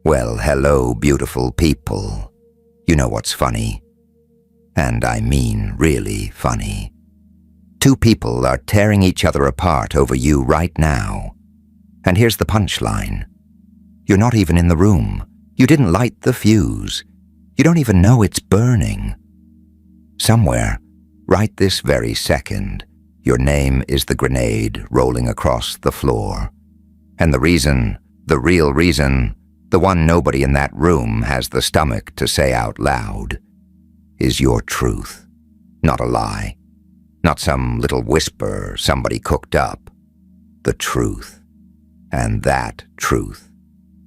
Well, hello, beautiful people. You know what's funny? And I mean really funny. Two people are tearing each other apart over you right now. And here's the punchline. You're not even in the room. You didn't light the fuse. You don't even know it's burning. Somewhere, right this very second, your name is the grenade rolling across the floor. And the reason, the real reason, the one nobody in that room has the stomach to say out loud, is your truth, not a lie, not some little whisper somebody cooked up. The truth. And that truth.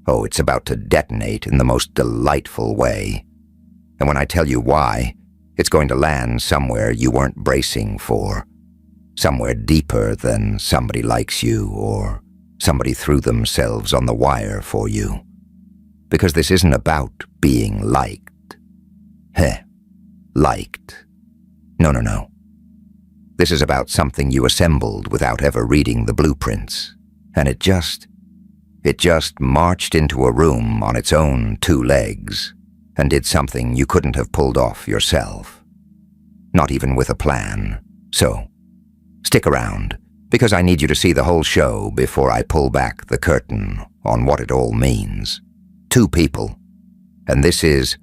Oh, it's about to detonate in the most delightful way. And when I tell you why, it's going to land somewhere you weren't bracing for. Somewhere deeper than somebody likes you or somebody threw themselves on the wire for you. Because this isn't about being liked. Liked. No. This is about something you assembled without ever reading the blueprints. And it just marched into a room on its own two legs and did something you couldn't have pulled off yourself. Not even with a plan. So, stick around, because I need you to see the whole show before I pull back the curtain on what it all means. Two people. And this is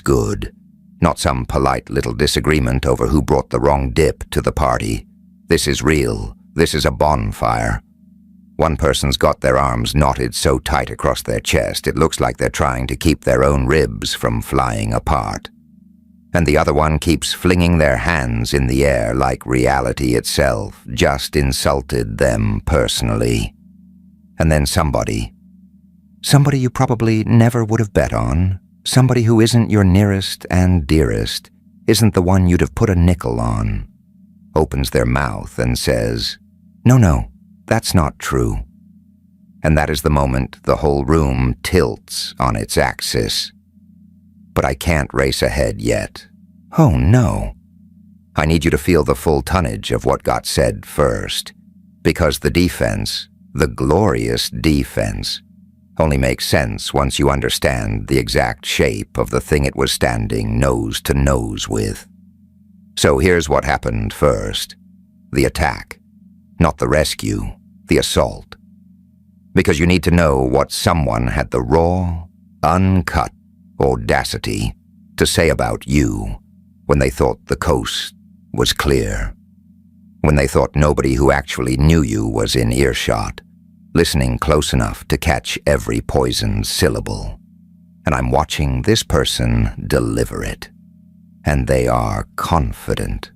good. Not some polite little disagreement over who brought the wrong dip to the party. This is real. This is a bonfire. One person's got their arms knotted so tight across their chest it looks like they're trying to keep their own ribs from flying apart. And the other one keeps flinging their hands in the air like reality itself just insulted them personally. And then somebody you probably never would have bet on, somebody who isn't your nearest and dearest, isn't the one you'd have put a nickel on, opens their mouth and says, No, that's not true. And that is the moment the whole room tilts on its axis. But I can't race ahead yet. Oh no. I need you to feel the full tonnage of what got said first, because the defense, the glorious defense, only makes sense once you understand the exact shape of the thing it was standing nose to nose with. So here's what happened first. The attack, not the rescue, the assault. Because you need to know what someone had the raw, uncut audacity to say about you when they thought the coast was clear. When they thought nobody who actually knew you was in earshot, listening close enough to catch every poisoned syllable. And I'm watching this person deliver it. And they are confident,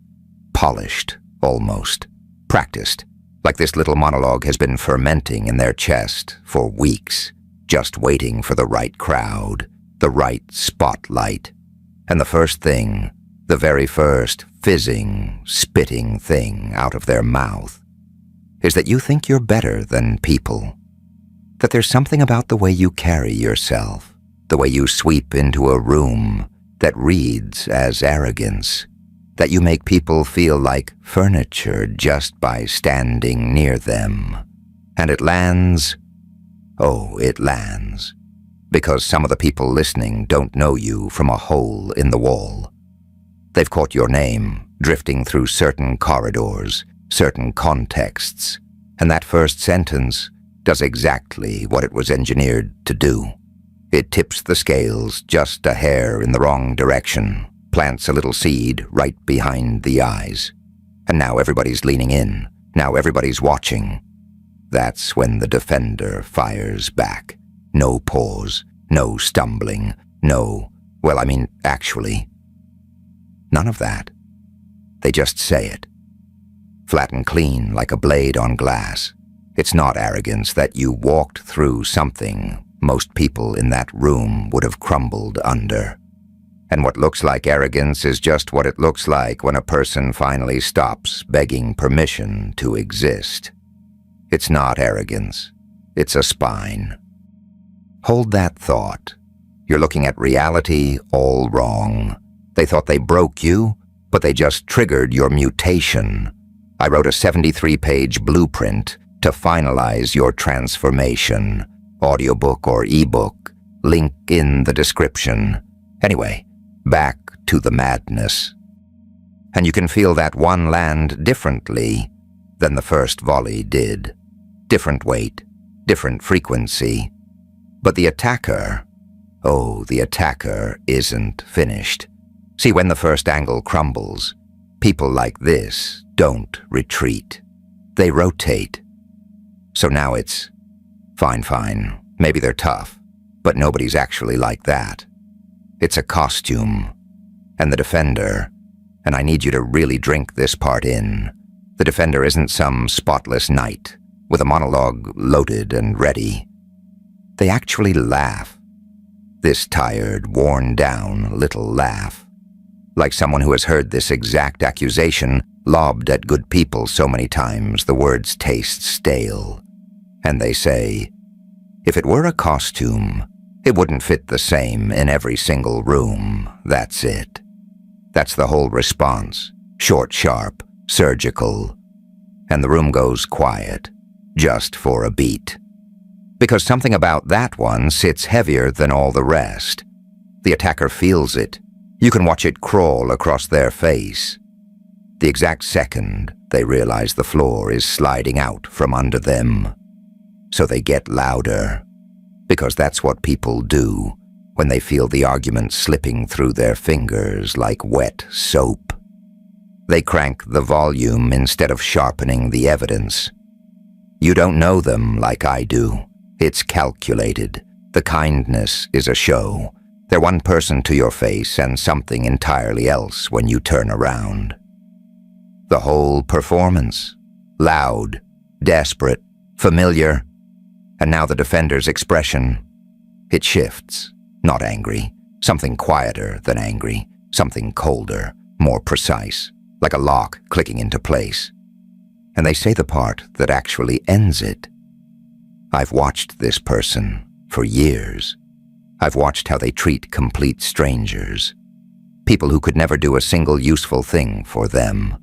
polished almost, practiced, like this little monologue has been fermenting in their chest for weeks, just waiting for the right crowd, the right spotlight. And the first thing, the very first fizzing, spitting thing out of their mouth is that you think you're better than people. That there's something about the way you carry yourself, the way you sweep into a room that reads as arrogance, that you make people feel like furniture just by standing near them. And it lands. Oh, it lands. Because some of the people listening don't know you from a hole in the wall. They've caught your name drifting through certain corridors, certain contexts, and that first sentence does exactly what it was engineered to do. It tips the scales just a hair in the wrong direction, plants a little seed right behind the eyes. And now everybody's leaning in. Now everybody's watching. That's when the defender fires back. No pause, no stumbling, actually, none of that. They just say it. Flat and clean like a blade on glass. It's not arrogance that you walked through something most people in that room would have crumbled under. And what looks like arrogance is just what it looks like when a person finally stops begging permission to exist. It's not arrogance. It's a spine. Hold that thought. You're looking at reality all wrong. They thought they broke you, but they just triggered your mutation. I wrote a 73-page blueprint to finalize your transformation, audiobook or ebook, link in the description. Anyway, back to the madness. And you can feel that one land differently than the first volley did. Different weight, different frequency. But the attacker, oh, the attacker isn't finished. See, when the first angle crumbles, people like this don't retreat. They rotate. So now it's, fine, maybe they're tough, but nobody's actually like that. It's a costume. And the defender, and I need you to really drink this part in, the defender isn't some spotless knight with a monologue loaded and ready. They actually laugh. This tired, worn-down little laugh. Like someone who has heard this exact accusation lobbed at good people so many times the words taste stale. And they say, if it were a costume, it wouldn't fit the same in every single room. That's it. That's the whole response. Short, sharp, surgical. And the room goes quiet, just for a beat. Because something about that one sits heavier than all the rest. The attacker feels it. You can watch it crawl across their face. The exact second they realize the floor is sliding out from under them. So they get louder, because that's what people do when they feel the argument slipping through their fingers like wet soap. They crank the volume instead of sharpening the evidence. You don't know them like I do. It's calculated. The kindness is a show. They're one person to your face and something entirely else when you turn around. The whole performance. Loud, desperate, familiar. And now the defender's expression. It shifts. Not angry. Something quieter than angry. Something colder, more precise. Like a lock clicking into place. And they say the part that actually ends it. I've watched this person for years. I've watched how they treat complete strangers. People who could never do a single useful thing for them.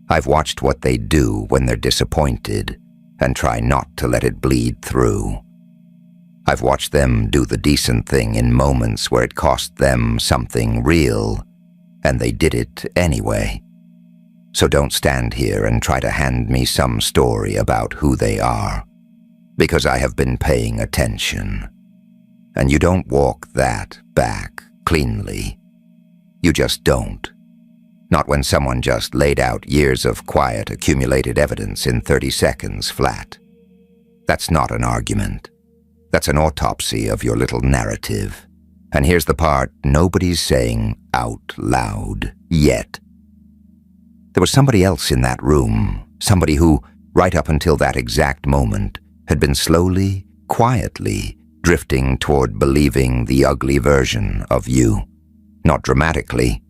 I've watched what they do when they're disappointed and try not to let it bleed through. I've watched them do the decent thing in moments where it cost them something real, and they did it anyway. So don't stand here and try to hand me some story about who they are, because I have been paying attention. And you don't walk that back cleanly. You just don't. Not when someone just laid out years of quiet, accumulated evidence in 30 seconds flat. That's not an argument. That's an autopsy of your little narrative. And here's the part nobody's saying out loud yet. There was somebody else in that room, somebody who, right up until that exact moment, had been slowly, quietly, drifting toward believing the ugly version of you. Not dramatically.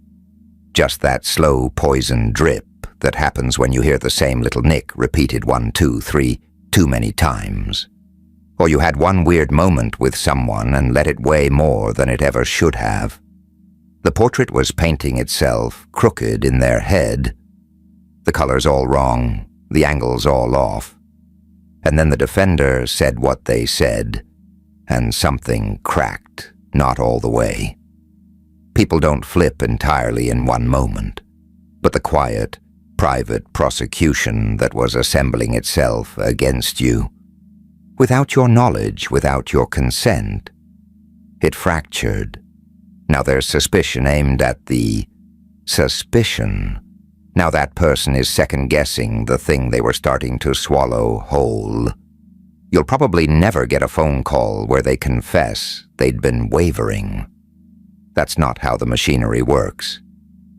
Just that slow poison drip that happens when you hear the same little nick repeated 1, 2, 3 too many times. Or you had one weird moment with someone and let it weigh more than it ever should have. The portrait was painting itself crooked in their head. The colors all wrong, the angles all off. And then the defender said what they said, and something cracked, not all the way. People don't flip entirely in one moment, but the quiet, private prosecution that was assembling itself against you, without your knowledge, without your consent, it fractured. Now there's suspicion aimed at the suspicion. Now that person is second-guessing the thing they were starting to swallow whole. You'll probably never get a phone call where they confess they'd been wavering. That's not how the machinery works.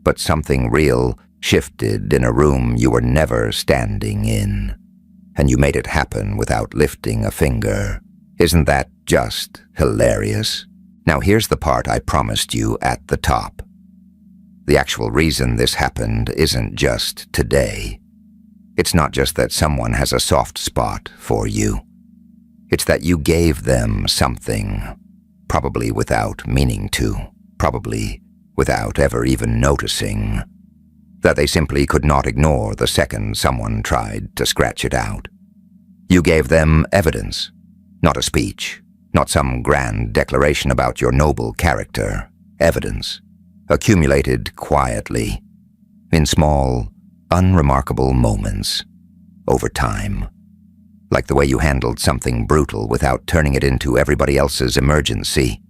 But something real shifted in a room you were never standing in. And you made it happen without lifting a finger. Isn't that just hilarious? Now here's the part I promised you at the top. The actual reason this happened isn't just today. It's not just that someone has a soft spot for you. It's that you gave them something, probably without meaning to, probably without ever even noticing, that they simply could not ignore the second someone tried to scratch it out. You gave them evidence, not a speech, Not some grand declaration about your noble character. Evidence. Accumulated quietly. In small, unremarkable moments. Over time. Like the way you handled something brutal without turning it into everybody else's emergency.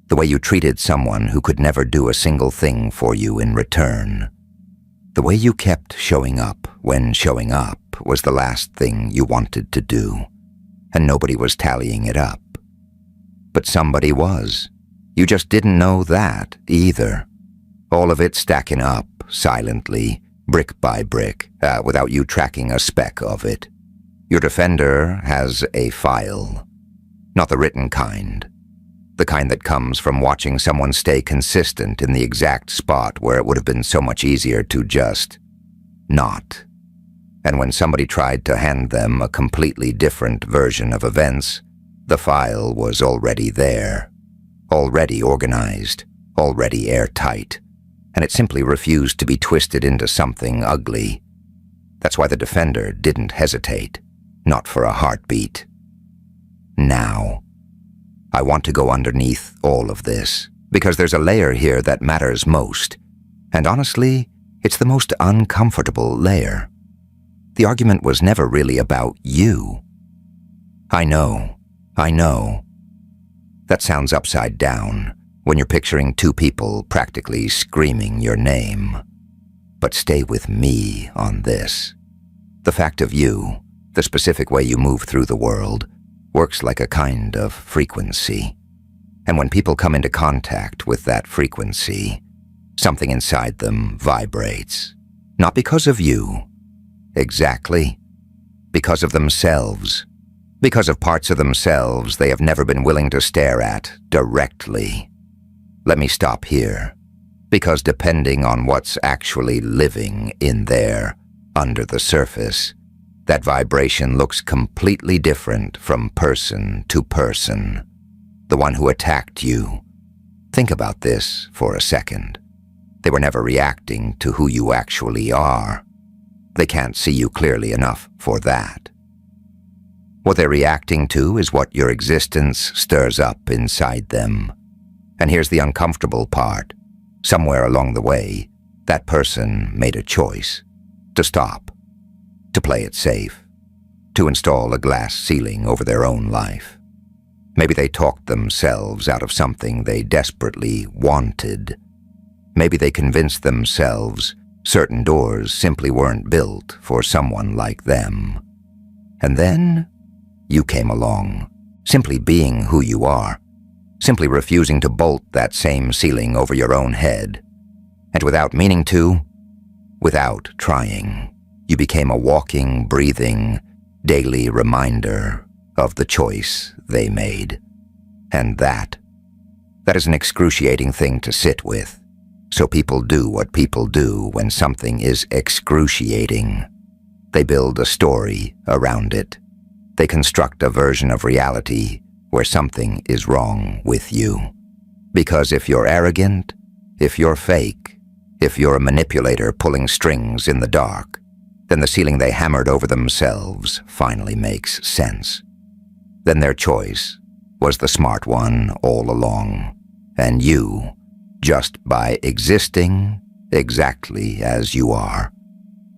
The way you treated someone who could never do a single thing for you in return. The way you kept showing up when showing up was the last thing you wanted to do, and nobody was tallying it up. But somebody was. You just didn't know that either. All of it stacking up, silently, brick by brick, without you tracking a speck of it. Your defender has a file. Not the written kind. The kind that comes from watching someone stay consistent in the exact spot where it would have been so much easier to just not. And when somebody tried to hand them a completely different version of events, the file was already there, already organized, already airtight, and it simply refused to be twisted into something ugly. That's why the defender didn't hesitate, not for a heartbeat. Now. I want to go underneath all of this, because there's a layer here that matters most, and honestly, it's the most uncomfortable layer. The argument was never really about you. I know. That sounds upside down, when you're picturing two people practically screaming your name. But stay with me on this. The fact of you, the specific way you move through the world, works like a kind of frequency. And when people come into contact with that frequency, something inside them vibrates. Not because of you. Exactly. Because of themselves. Because of parts of themselves they have never been willing to stare at directly. Let me stop here. Because depending on what's actually living in there, under the surface, that vibration looks completely different from person to person. The one who attacked you. Think about this for a second. They were never reacting to who you actually are. They can't see you clearly enough for that. What they're reacting to is what your existence stirs up inside them. And here's the uncomfortable part. Somewhere along the way, that person made a choice. To stop. To play it safe, to install a glass ceiling over their own life. Maybe they talked themselves out of something they desperately wanted. Maybe they convinced themselves certain doors simply weren't built for someone like them. And then you came along, simply being who you are, simply refusing to bolt that same ceiling over your own head. And without meaning to, without trying, you became a walking, breathing, daily reminder of the choice they made. And that is an excruciating thing to sit with. So people do what people do when something is excruciating. They build a story around it. They construct a version of reality where something is wrong with you. Because if you're arrogant, if you're fake, if you're a manipulator pulling strings in the dark, then the ceiling they hammered over themselves finally makes sense. Then their choice was the smart one all along, and you, just by existing exactly as you are,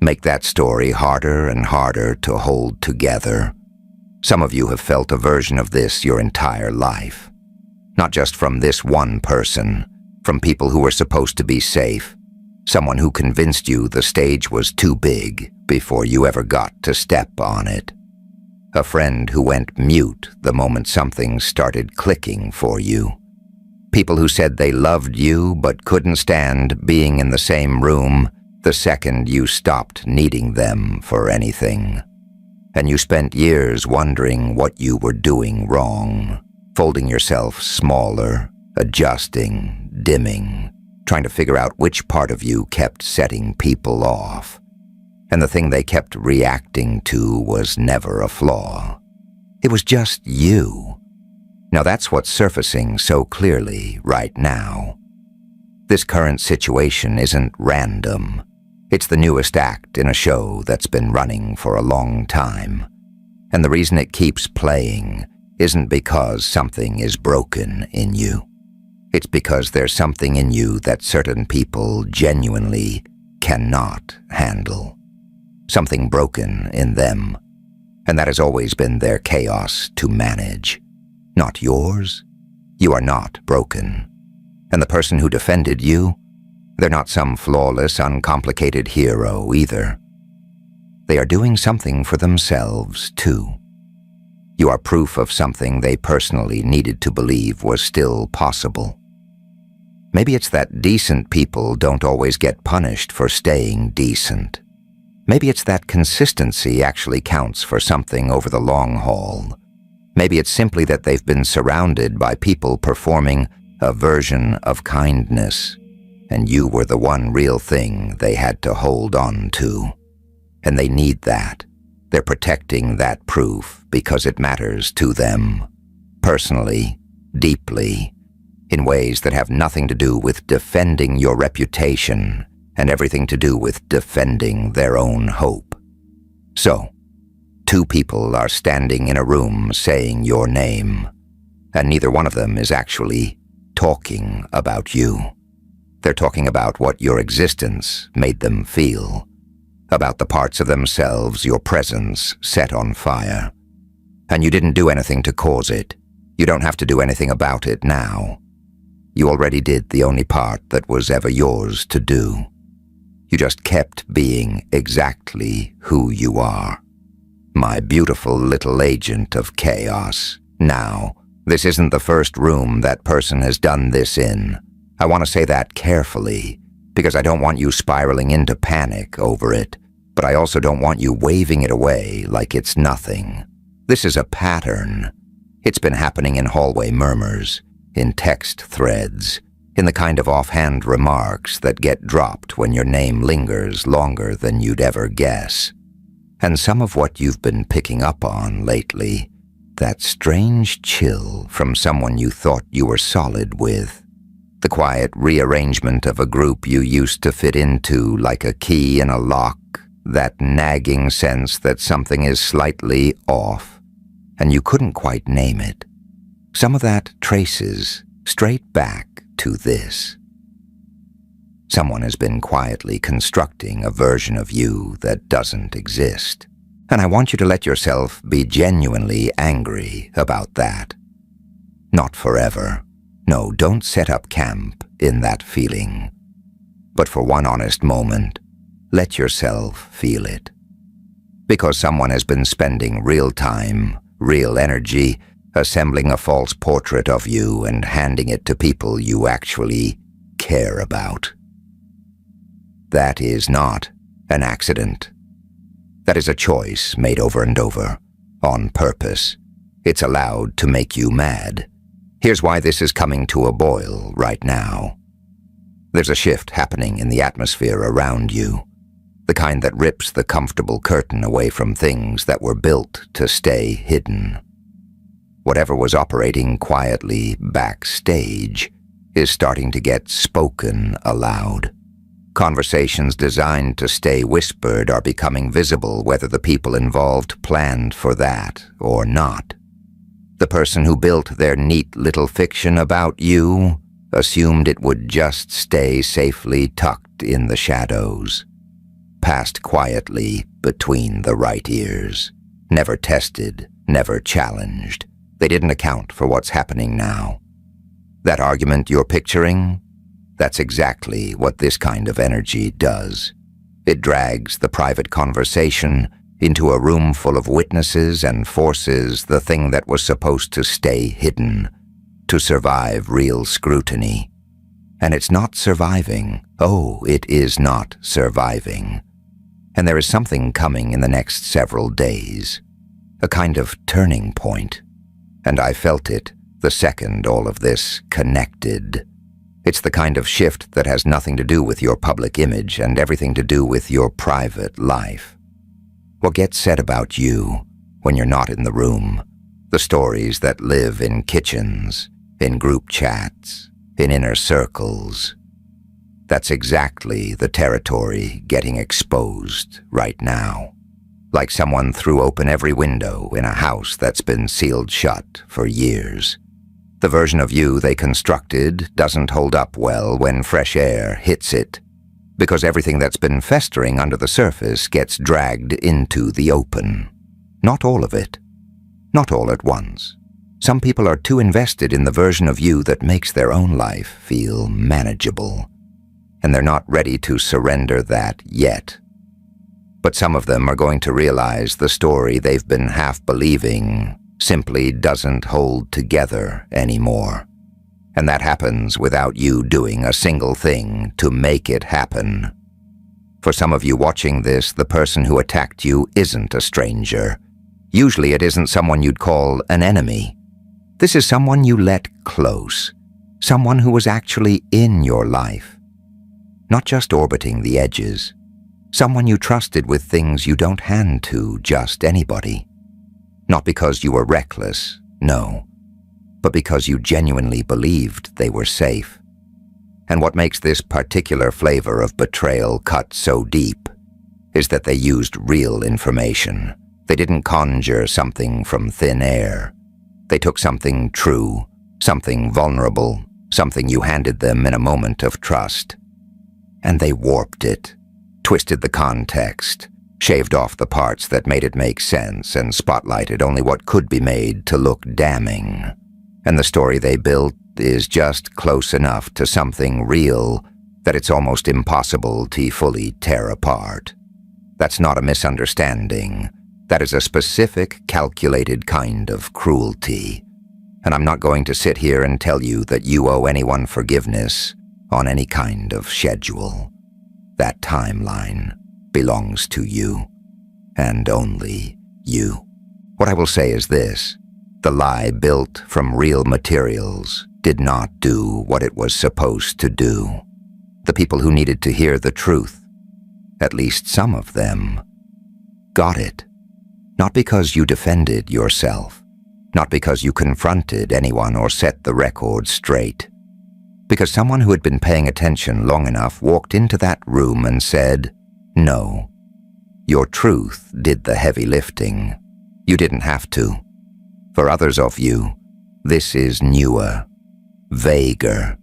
make that story harder and harder to hold together. Some of you have felt a version of this your entire life. Not just from this one person, from people who were supposed to be safe, someone who convinced you the stage was too big before you ever got to step on it. A friend who went mute the moment something started clicking for you. People who said they loved you but couldn't stand being in the same room the second you stopped needing them for anything. And you spent years wondering what you were doing wrong, folding yourself smaller, adjusting, dimming, trying to figure out which part of you kept setting people off. And the thing they kept reacting to was never a flaw. It was just you. Now that's what's surfacing so clearly right now. This current situation isn't random. It's the newest act in a show that's been running for a long time. And the reason it keeps playing isn't because something is broken in you. It's because there's something in you that certain people genuinely cannot handle. Something broken in them, and that has always been their chaos to manage. Not yours. You are not broken. And the person who defended you, they're not some flawless, uncomplicated hero either. They are doing something for themselves, too. You are proof of something they personally needed to believe was still possible. Maybe it's that decent people don't always get punished for staying decent. Maybe it's that consistency actually counts for something over the long haul. Maybe it's simply that they've been surrounded by people performing a version of kindness, and you were the one real thing they had to hold on to. And they need that. They're protecting that proof because it matters to them, personally, deeply, in ways that have nothing to do with defending your reputation and everything to do with defending their own hope. So, two people are standing in a room saying your name, and neither one of them is actually talking about you. They're talking about what your existence made them feel, about the parts of themselves your presence set on fire. And you didn't do anything to cause it. You don't have to do anything about it now. You already did the only part that was ever yours to do. You just kept being exactly who you are. My beautiful little agent of chaos. Now, this isn't the first room that person has done this in. I want to say that carefully, because I don't want you spiraling into panic over it, but I also don't want you waving it away like it's nothing. This is a pattern. It's been happening in hallway murmurs, in text threads, in the kind of offhand remarks that get dropped when your name lingers longer than you'd ever guess. And some of what you've been picking up on lately, that strange chill from someone you thought you were solid with, the quiet rearrangement of a group you used to fit into like a key in a lock, that nagging sense that something is slightly off, and you couldn't quite name it. Some of that traces straight back to this. Someone has been quietly constructing a version of you that doesn't exist. And I want you to let yourself be genuinely angry about that. Not forever. No, don't set up camp in that feeling. But for one honest moment, let yourself feel it. Because someone has been spending real time, real energy, assembling a false portrait of you and handing it to people you actually care about. That is not an accident. That is a choice made over and over, on purpose. It's allowed to make you mad. Here's why this is coming to a boil right now. There's a shift happening in the atmosphere around you, the kind that rips the comfortable curtain away from things that were built to stay hidden. Whatever was operating quietly backstage is starting to get spoken aloud. Conversations designed to stay whispered are becoming visible whether the people involved planned for that or not. The person who built their neat little fiction about you assumed it would just stay safely tucked in the shadows, passed quietly between the right ears, never tested, never challenged. They didn't account for what's happening now. That argument you're picturing? That's exactly what this kind of energy does. It drags the private conversation into a room full of witnesses and forces the thing that was supposed to stay hidden to survive real scrutiny. And it's not surviving. Oh, it is not surviving. And there is something coming in the next several days, a kind of turning point. And I felt it the second all of this connected. It's the kind of shift that has nothing to do with your public image and everything to do with your private life. What gets said about you when you're not in the room, the stories that live in kitchens, in group chats, in inner circles. That's exactly the territory getting exposed right now. like someone threw open every window in a house that's been sealed shut for years. The version of you they constructed doesn't hold up well when fresh air hits it, because everything that's been festering under the surface gets dragged into the open. Not all of it. Not all at once. Some people are too invested in the version of you that makes their own life feel manageable, and they're not ready to surrender that yet. But some of them are going to realize the story they've been half believing simply doesn't hold together anymore. And that happens without you doing a single thing to make it happen. For some of you watching this, the person who attacked you isn't a stranger. Usually it isn't someone you'd call an enemy. This is someone you let close, someone who was actually in your life, not just orbiting the edges, someone you trusted with things you don't hand to just anybody. Not because you were reckless, no, but because you genuinely believed they were safe. And what makes this particular flavor of betrayal cut so deep is that they used real information. They didn't conjure something from thin air. They took something true, something vulnerable, something you handed them in a moment of trust, and they warped it, twisted the context, shaved off the parts that made it make sense, and spotlighted only what could be made to look damning. And the story they built is just close enough to something real that it's almost impossible to fully tear apart. That's not a misunderstanding. That is a specific, calculated kind of cruelty. And I'm not going to sit here and tell you that you owe anyone forgiveness on any kind of schedule. That timeline belongs to you, and only you. What I will say is this: the lie built from real materials did not do what it was supposed to do. The people who needed to hear the truth, at least some of them, got it. Not because you defended yourself, not because you confronted anyone or set the record straight, because someone who had been paying attention long enough walked into that room and said, "No, your truth did the heavy lifting. You didn't have to." For others of you, this is newer, vaguer.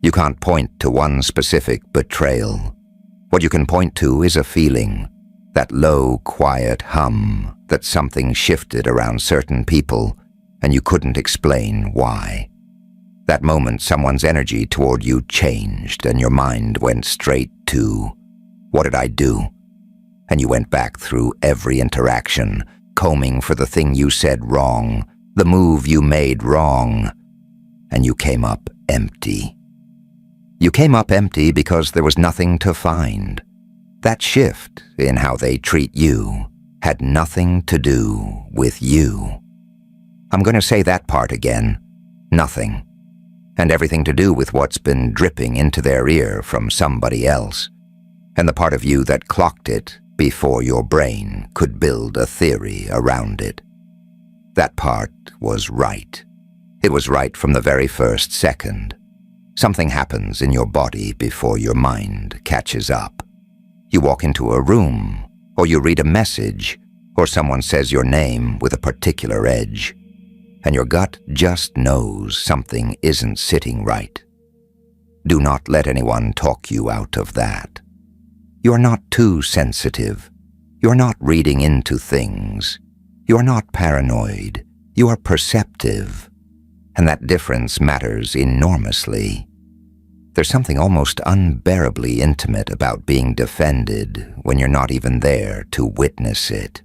You can't point to one specific betrayal. What you can point to is a feeling, that low, quiet hum that something shifted around certain people and you couldn't explain why. That moment someone's energy toward you changed and your mind went straight to, "What did I do?" And you went back through every interaction, combing for the thing you said wrong, the move you made wrong, and you came up empty. You came up empty because there was nothing to find. That shift in how they treat you had nothing to do with you. I'm going to say that part again. Nothing. And everything to do with what's been dripping into their ear from somebody else, and the part of you that clocked it before your brain could build a theory around it. That part was right. It was right from the very first second. Something happens in your body before your mind catches up. You walk into a room, or you read a message, or someone says your name with a particular edge, and your gut just knows something isn't sitting right. Do not let anyone talk you out of that. You're not too sensitive. You're not reading into things. You're not paranoid. You are perceptive. And that difference matters enormously. There's something almost unbearably intimate about being defended when you're not even there to witness it.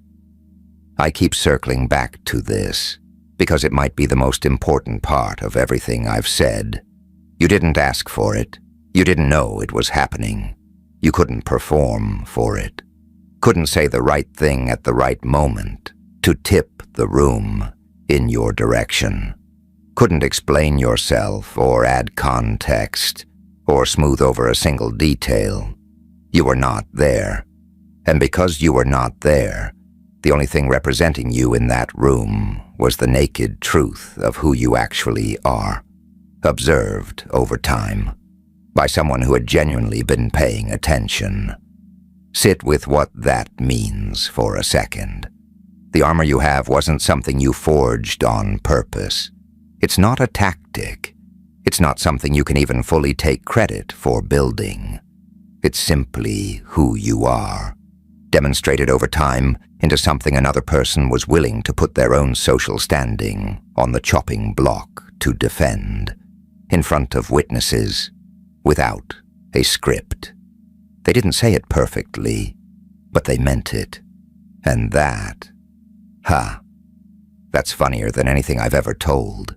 I keep circling back to this, because it might be the most important part of everything I've said. You didn't ask for it. You didn't know it was happening. You couldn't perform for it. Couldn't say the right thing at the right moment to tip the room in your direction. Couldn't explain yourself or add context or smooth over a single detail. You were not there. And because you were not there, the only thing representing you in that room was the naked truth of who you actually are, observed over time by someone who had genuinely been paying attention. Sit with what that means for a second. The armor you have wasn't something you forged on purpose. It's not a tactic. It's not something you can even fully take credit for building. It's simply who you are, demonstrated over time into something another person was willing to put their own social standing on the chopping block to defend, in front of witnesses, without a script. They didn't say it perfectly, but they meant it. And that, that's funnier than anything I've ever told.